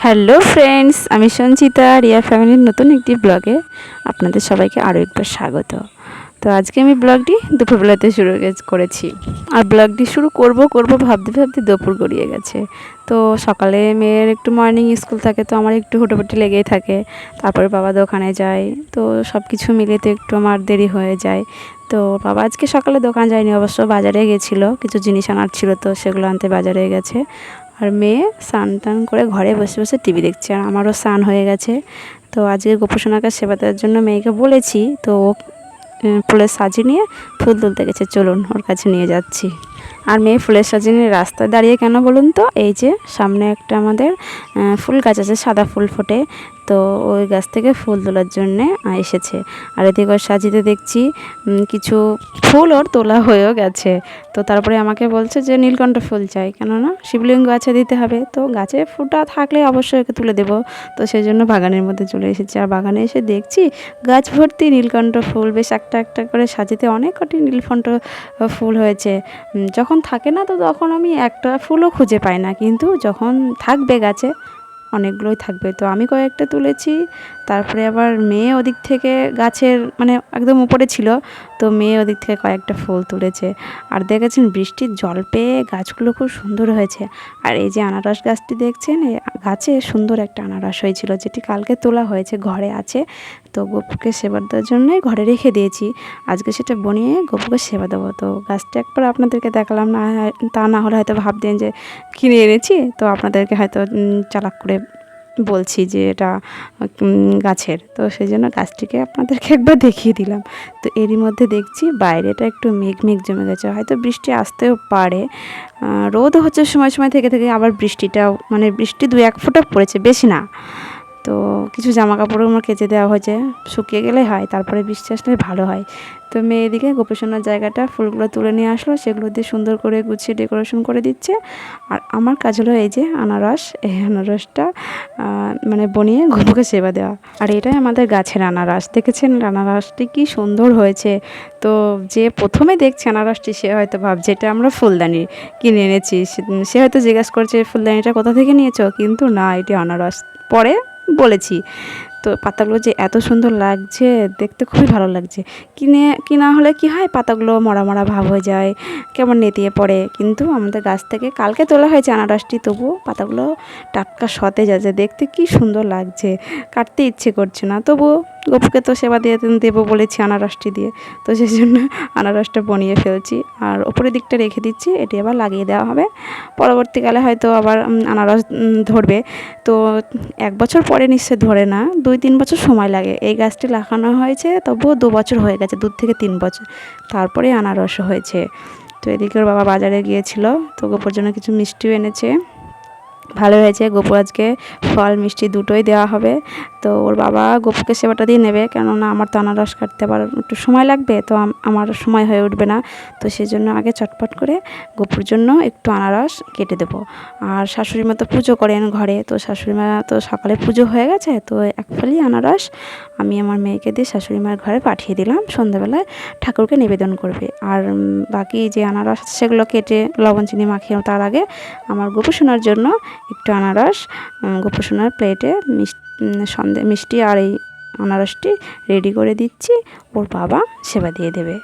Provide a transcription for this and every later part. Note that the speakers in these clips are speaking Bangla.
হ্যালো ফ্রেন্ডস, আমি সঞ্চিতা রিয়া ফ্যামিলির নতুন একটি ব্লগে আপনাদের সবাইকে আরও একবার স্বাগত। তো আজকে আমি ব্লগটি দুপুরবেলাতে শুরু করেছি, আর ব্লগটি শুরু করব ভাবতে ভাবতে দুপুর গড়িয়ে গেছে। তো সকালে মেয়ের একটু মর্নিং স্কুল থাকে, তো আমার একটু হুটোপুটি লেগেই থাকে। তারপরে বাবা দোকানে যায়, তো সব কিছু মিলিয়ে তো একটু আমার দেরি হয়ে যায়। তো বাবা আজকে সকালে দোকান যায়নি, অবশ্য বাজারে গেছিলো, কিছু জিনিস আনার ছিল, তো সেগুলো আনতে বাজারে গেছে। আর মেয়ে স্নান টান করে ঘরে বসে বসে টিভি দেখছে, আর আমারও স্নান হয়ে গেছে। তো আজকে গোপুসোনাকে সেবা দেওয়ার জন্য মেয়েকে বলেছি, তো ও ফুলের সাজি নিয়ে ফুল তুলতে গেছে, চলুন ওর কাছে নিয়ে যাচ্ছি। আর মেয়ে ফুলের সাজি নিয়ে রাস্তায় দাঁড়িয়ে কেন বলুন তো, এই যে সামনে একটা আমাদের ফুল গাছ আছে, সাদা ফুল ফোটে, তো ওই গাছ থেকে ফুল তোলার জন্যে এসেছে। আর এদিকে ওর সাজিতে দেখছি কিছু ফুল ওর তোলা হয়েও গেছে। তো তারপরে আমাকে বলছে যে নীলকণ্ঠ ফুল চাই, কেননা শিবলিঙ্গ গাছে দিতে হবে, তো গাছে ফুলটা থাকলে অবশ্যই ওকে তুলে দেবো। তো সেই জন্য বাগানের মধ্যে চলে এসেছি, আর বাগানে এসে দেখছি গাছ ভর্তি নীলকণ্ঠ ফুল, বেশ একটা একটা করে সাজিতে অনেক কটি নীলকণ্ঠ ফুল হয়েছে। যখন থাকে না তো তখন আমি একটা ফুলও খুঁজে পাই না, কিন্তু যখন থাকবে গাছে অনেকগুলোই থাকবে। তো আমি কয়েকটা তুলেছি, তারপরে আবার মেয়ে ওদিক থেকে গাছের মানে একদম উপরে ছিল, তো মেয়ে ওদিক থেকে কয়েকটা ফুল তুলেছে। আর দেখেছেন বৃষ্টির জল পেয়ে গাছগুলো খুব সুন্দর হয়েছে। আর এই যে আনারস গাছটি দেখছেন, এই গাছে সুন্দর একটা আনারস হয়েছিল, যেটি কালকে তোলা হয়েছে, ঘরে আছে। তো গপুকে সেবা দেওয়ার জন্যই ঘরে রেখে দিয়েছি, আজকে সেটা বনিয়ে গপুকে সেবা দেবো। তো গাছটা একবার আপনাদেরকে দেখালাম না, তা না হলে হয়তো ভাবতেন যে কিনে এনেছি, তো আপনাদেরকে হয়তো চালাক করে বলছি যে এটা গাছের, তো সেই জন্য গাছটিকে আপনাদেরকে একবার দেখিয়ে দিলাম। তো এরই মধ্যে দেখছি বাইরেটা একটু মেঘ মেঘ জমে গেছে, হয়তো বৃষ্টি আসতেও পারে। রোদ হচ্ছে সময় সময় থেকে থেকে, আবার বৃষ্টিটাও মানে বৃষ্টি 2-1 ফোঁটা পড়েছে, বেশি না। তো কিছু জামা কাপড়ও আমার কেচে দেওয়া হয়েছে, শুকিয়ে গেলে হয়, তারপরে বৃষ্টি আসলে ভালো হয়। তো মেয়ে এদিকে গোপীসোনার জায়গাটা ফুলগুলো তুলে নিয়ে আসলো, সেগুলো দিয়ে সুন্দর করে গুছিয়ে ডেকোরেশন করে দিচ্ছে। আর আমার কাজ হলো এই যে আনারস, এই আনারসটা মানে বনিয়ে গপুকে সেবা দেওয়া। আর এটাই আমাদের গাছের আনারস, দেখেছেন আনারসটি কি সুন্দর হয়েছে। তো যে প্রথমে দেখছে আনারসটি, সে হয়তো ভাবছে এটা আমরা ফুলদানি কিনে এনেছি, সে হয়তো জিজ্ঞাসা করছে ফুলদানিটা কোথা থেকে নিয়েছো, কিন্তু না, এটি আনারস। পরে বলেছি, তো পাতাগুলো যে এত সুন্দর লাগছে, দেখতে খুবই ভালো লাগছে। কিনা হলে কি হয়, পাতাগুলো মরা মরা ভাব হয়ে যায়, কেমন নেতিয়ে পড়ে, কিন্তু আমাদের গাছ থেকে কালকে তোলা হয়েছে আনারসটি, তবুও পাতাগুলো টাটকা সতেজ আছে, দেখতে কি সুন্দর লাগছে, কাটতে ইচ্ছে করছে না। তবুও গপুকে তো সেবা দিয়ে দেবো বলেছি আনারসটি দিয়ে, তো সেই জন্য আনারসটা বনিয়ে ফেলছি, আর ওপরের দিকটা রেখে দিচ্ছি, এটি আবার লাগিয়ে দেওয়া হবে। পরবর্তীকালে হয়তো আবার আনারস ধরবে। তো 1 বছর পরে নিশ্চয় ধরে না, 2-3 বছর সময় লাগে। এই গাছটি লাগানো হয়েছে তবুও 2 বছর হয়ে গেছে, 2 থেকে 3 বছর, তারপরে আনারস হয়েছে। তো এদিকে ওর বাবা বাজারে গিয়েছিল, তো গোপুর জন্য কিছু মিষ্টিও এনেছে। ভালো হয়েছে, গপু আজকে ফল মিষ্টি দুটোই দেওয়া হবে। তো ওর বাবা গপুকে সেবাটা দিয়ে নেবে, কেননা আমার তো আনারস কাটতে আবার একটু সময় লাগবে, তো আমার সময় হয়ে উঠবে না। তো সেই জন্য আগে চটপট করে গপুর জন্য একটু আনারস কেটে দেবো। আর শাশুড়ি মা তো পুজো করেন ঘরে, তো শাশুড়ি মা তো সকালে পুজো হয়ে গেছে, তো 1 ফালি আনারস আমি আমার মেয়েকে দিয়ে শাশুড়ি মার ঘরে পাঠিয়ে দিলাম, সন্ধ্যাবেলায় ঠাকুরকে নিবেদন করবে। আর বাকি যে আনারস আছে সেগুলো কেটে লবণ চিনি মাখিয়ে তার আগে আমার গোপুসোনার জন্য একটু আনারস গোপুসোনার প্লেটে মিষ্টি আর এই আনারসটি রেডি করে দিচ্ছি, ওর বাবা সেবা দিয়ে দেবে।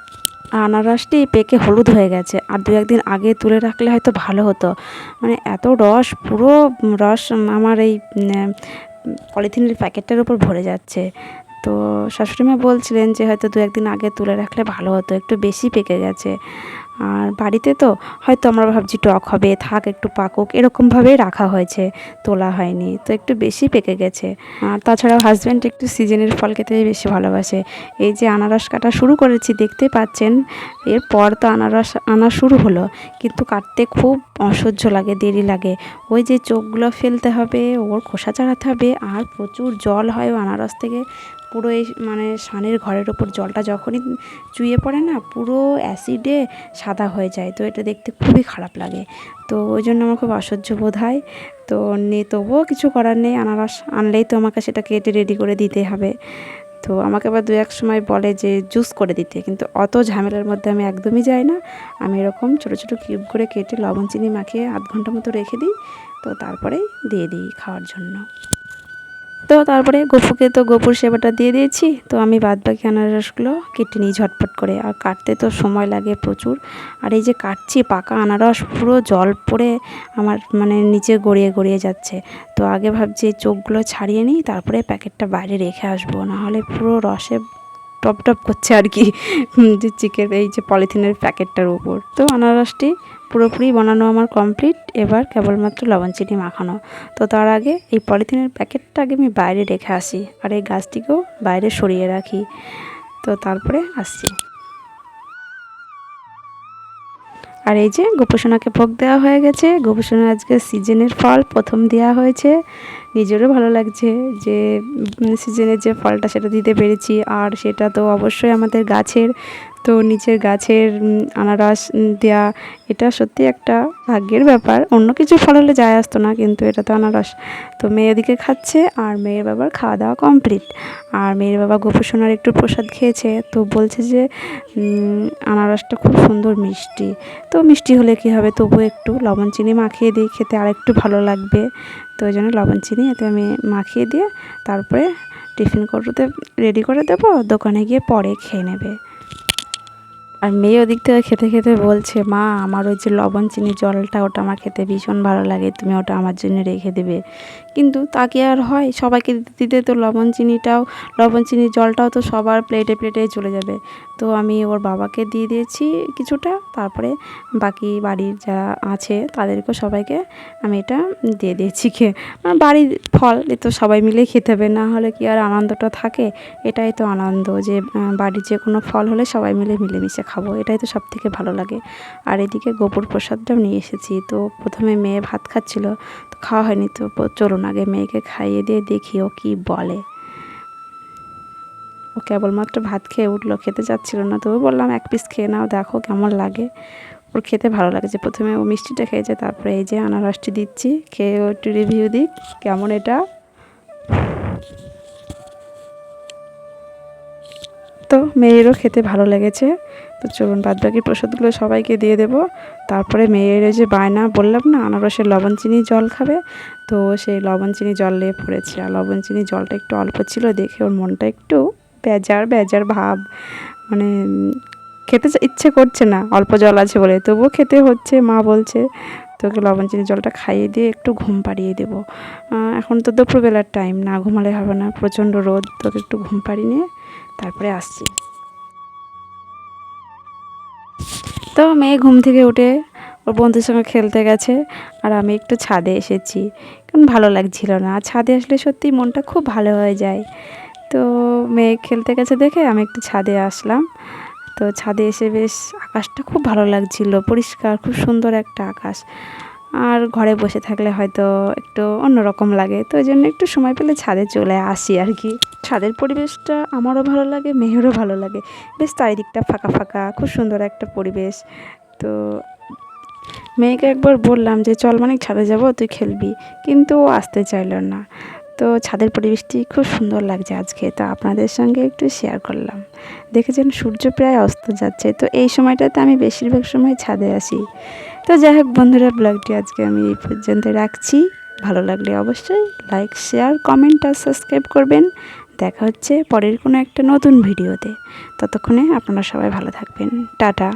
আনারসটি পেকে হলুদ হয়ে গেছে, আর 2-1 দিন আগে তুলে রাখলে হয়তো ভালো হতো, মানে এত রস, পুরো রস আমার এই পলিথিনের প্যাকেটটার উপর ভরে যাচ্ছে। তো শাশুড়িমা বলছিলেন যে হয়তো 2-1 দিন আগে তুলে রাখলে ভালো হতো, একটু বেশি পেকে গেছে। আর বাড়িতে তো হয়তো আমরা ভাবছি টক হবে, থাক একটু পাকুক, এরকমভাবেই রাখা হয়েছে, তোলা হয়নি, তো একটু বেশি পেকে গেছে। আর তাছাড়াও হাজব্যান্ড একটু সিজনের ফল খেতে বেশি ভালোবাসে। এই যে আনারস কাটা শুরু করেছি, দেখতেই পাচ্ছেন, এরপর তো আনারস আনা শুরু হলো, কিন্তু কাটতে খুব অসহ্য লাগে, দেরি লাগে। ওই যে চোখগুলো ফেলতে হবে, ওর খোসা ছাড়াতে হবে, আর প্রচুর জল হয় ও আনারস থেকে, পুরো এই মানে সানের ঘরের ওপর জলটা যখনই চুইয়ে পড়ে না, পুরো অ্যাসিডে সাদা হয়ে যায়, তো এটা দেখতে খুবই খারাপ লাগে। তো ওই জন্য আমার খুব অসহ্য বোধ হয়। তো তবুও কিছু করার নেই, আনারস আনলেই তো আমাকে সেটা কেটে রেডি করে দিতে হবে। তো আমাকে আবার 2-1 সময় বলে যে জুস করে দিতে, কিন্তু অত ঝামেলার মধ্যে আমি একদমই যাই না। আমি এরকম ছোটো ছোটো কিউব করে কেটে লবণ চিনি মাখিয়ে 1/2 ঘন্টা মতো রেখে দিই, তো তারপরেই দিয়ে দিই খাওয়ার জন্য। তো তারপরে গপুকে তো গপুর সেবাটা দিয়ে দিয়েছি। তো আমি বাদবাকি আনারসগুলো কেটে নিই ঝটপট করে, আর কাটতে তো সময় লাগে প্রচুর। আর এই যে কাটছি পাকা আনারস পুরো জল পড়ে আমার মানে নিচে গড়িয়ে গড়িয়ে যাচ্ছে। তো আগে ভাবছি চোখগুলো ছাড়িয়ে নিই, তারপরে প্যাকেটটা বাইরে রেখে আসবো, নাহলে পুরো রসে টপ টপ করছে আর কি যে চিকের এই যে পলিথিনের প্যাকেটটার উপর। তো আনারসটি পুরোপুরি বানানো আমার কমপ্লিট, এবার কেবলমাত্র লবণ চিনি মাখানো। তো তার আগে এই পলিথিনের প্যাকেটটা আগে আমি বাইরে রেখে আসি, আর এই গাছটিকেও বাইরে সরিয়ে রাখি। তো তারপরে আসছি। আর এই যে গোপুসোনাকে ভোগ দেওয়া হয়ে গেছে। গোপুসোনা আজকে সিজনের ফল প্রথম দেওয়া হয়েছে, নিজেরও ভালো লাগছে যে সিজনের যে ফলটা সেটা দিতে পেরেছি। আর সেটা তো অবশ্যই আমাদের গাছের, তো নিচের গাছের আনারস দেওয়া, এটা সত্যি একটা ভাগ্যের ব্যাপার। অন্য কিছু ফল হলে যায় আসতো না, কিন্তু এটা তো আনারস। তো মেয়ে ওদিকে খাচ্ছে, আর মেয়ের বাবার খাওয়া দাওয়া কমপ্লিট। আর মেয়ের বাবা গোপুসোনার একটু প্রসাদ খেয়েছে, তো বলছে যে আনারসটা খুব সুন্দর মিষ্টি। তো মিষ্টি হলে কী হবে, তবু একটু লবণ চিনি মাখিয়ে দিই, খেতে আরেকটু ভালো লাগবে। তো ওই জন্য লবণ চিনি এতে আমি মাখিয়ে দিয়ে তারপরে টিফিন কৌটোতে রেডি করে দেবো, দোকানে গিয়ে পরে খেয়ে নেবে। আর মেয়ে ওদিক থেকে খেতে খেতে বলছে, মা আমার ওই যে লবণ চিনি জলটা, ওটা আমার খেতে ভীষণ ভালো লাগে, তুমি ওটা আমার জন্য রেখে দেবে। কিন্তু তা কি আর হয়, সবাইকে দিতে দিতে তো লবণ চিনির জলটাও তো সবার প্লেটে প্লেটে চলে যাবে। তো আমি ওর বাবাকে দিয়ে দিয়েছি কিছুটা, তারপরে বাকি বাড়ির যারা আছে তাদেরকেও সবাইকে আমি এটা দিয়ে দিয়েছি। খেয়ে বাড়ির ফল এ তো সবাই মিলে খেতে হবে, না হলে কি আর আনন্দটা থাকে। এটাই তো আনন্দ, যে বাড়ির যে কোনো ফল হলে সবাই মিলে মিলেমিশে খাবো, এটাই তো সবথেকে ভালো লাগে। আর এদিকে গোপুর প্রসাদটাও নিয়ে এসেছি। তো প্রথমে মেয়ে ভাত খাচ্ছিল, তো খাওয়া হয়নি, তো চলুন আগে মেয়েকে খাইয়ে দিয়ে দেখি ও কী বলে। ও কেবলমাত্র ভাত খেয়ে উঠলো, খেতে চাচ্ছিল না, তবু বললাম এক পিস খেয়ে নাও, দেখো কেমন লাগে। ওর খেতে ভালো লাগছে। প্রথমে ও মিষ্টিটা খেয়েছে, তারপরে এই যে আনারসটি দিচ্ছি, খেয়ে ও একটু রিভিউ দিক কেমন এটা। তো মেয়েরও খেতে ভালো লেগেছে। তো চলুন বাদবাকি প্রসাদগুলো সবাইকে দিয়ে দেবো। তারপরে মেয়ের যে বায়না বললাম না আনারসের লবণ চিনি জল খাবে, তো সেই লবণ চিনি জল নিয়ে পড়েছে। আর লবণ চিনি জলটা একটু অল্প ছিল দেখে ওর মনটা একটু বেজার বেজার ভাব, মানে খেতে ইচ্ছে করছে না, অল্প জল আছে বলে, তবুও খেতে হচ্ছে। মা বলছে তোকে লবণ চিনি জলটা খাইয়ে দিয়ে একটু ঘুম পাড়িয়ে দেবো। এখন তো দুপুরবেলার টাইম, না ঘুমালে হবে না, প্রচণ্ড রোদ, তোকে একটু ঘুম পাড়িয়ে নিয়ে তারপরে আসছি। তো মেয়ে ঘুম থেকে উঠে ওর বন্ধুর সঙ্গে খেলতে গেছে, আর আমি একটু ছাদে এসেছি, কারণ ভালো লাগছিল না। আর ছাদে আসলে সত্যি মনটা খুব ভালো হয়ে যায়। তো মেয়ে খেলতে গেছে দেখে আমি একটু ছাদে আসলাম। তো ছাদে এসে বেশ আকাশটা খুব ভালো লাগছিল, পরিষ্কার, খুব সুন্দর একটা আকাশ। আর ঘরে বসে থাকলে হয়তো একটু অন্যরকম লাগে, তো ওই জন্য একটু সময় পেলে ছাদে চলে আসি আর কি। ছাদের পরিবেশটা আমারও ভালো লাগে, মেয়েরও ভালো লাগে। বেশ চারিদিকটা ফাঁকা ফাঁকা, খুব সুন্দর একটা পরিবেশ। তো মেয়েকে একবার বললাম যে চল মানে ছাদে যাব, তুই খেলবি, কিন্তু ও আসতে চাইলো না। তো ছাদের পরিবেশটি খুব সুন্দর লাগছে আজকে, তো আপনাদের সঙ্গে একটু শেয়ার করলাম। দেখেছেন সূর্য প্রায় অস্ত যাচ্ছে, তো এই সময়টাতে আমি বেশিরভাগ সময় ছাদে আসি। তো যাই হোক বন্ধুরা, ব্লগটি আজকে আমি এই পর্যন্ত রাখছি। ভালো লাগলে অবশ্যই লাইক, শেয়ার, কমেন্ট আর সাবস্ক্রাইব করবেন। দেখা হচ্ছে পরের কোনো একটা নতুন ভিডিওতে। ততক্ষণে আপনারা সবাই ভালো থাকবেন। টাটা।